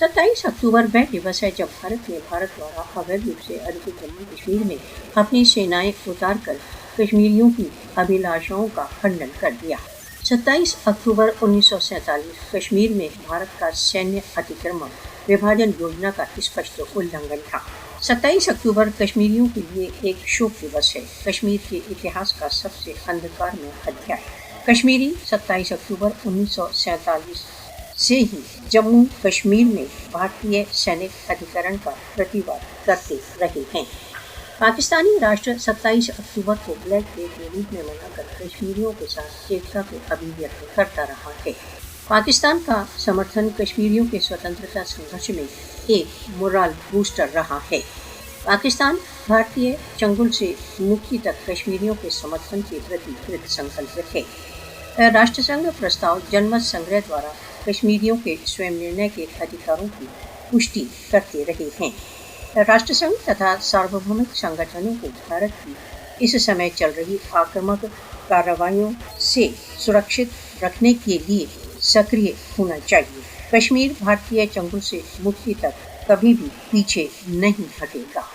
27 अक्टूबर वह दिवस है जब भारत ने भारत द्वारा अवैध रूप से अधिकृत जम्मू कश्मीर में अपनी सेनाएं उतार कर कश्मीरियों की अभिलाषाओं का खंडन कर दिया। 27 अक्टूबर 1947 कश्मीर में भारत का सैन्य अतिक्रमण विभाजन योजना का स्पष्ट उल्लंघन था। 27 अक्टूबर कश्मीरियों के लिए एक शोक दिवस है, कश्मीर के इतिहास का सबसे अंधकारमय अध्याय। कश्मीरी 27 अक्टूबर 1947 से ही जम्मू कश्मीर में भारतीय सैनिक अधिकरण का प्रतिवाद करते रहे हैं। पाकिस्तानी राष्ट्र 27 अक्टूबर को ब्लैक डे के रूप में मनाकर कश्मीरियों के साथ एकता को अभिव्यक्त करता रहा है। पाकिस्तान का समर्थन कश्मीरियों के स्वतंत्रता संघर्ष में एक मोरल बूस्टर रहा है। पाकिस्तान भारतीय चंगुल से मुक्ति तक कश्मीरियों के समर्थन के प्रति कृत संकल्पित है। राष्ट्रसंघ प्रस्ताव जनमत संग्रह द्वारा कश्मीरियों के स्वयं निर्णय के अधिकारों की पुष्टि करते रहे हैं। राष्ट्रसंघ तथा सार्वभौमिक संगठनों को भारत की इस समय चल रही आक्रामक कार्रवाइयों से सुरक्षित रखने के लिए सक्रिय होना चाहिए। कश्मीर भारतीय चंगुल से मुक्ति तक कभी भी पीछे नहीं हटेगा।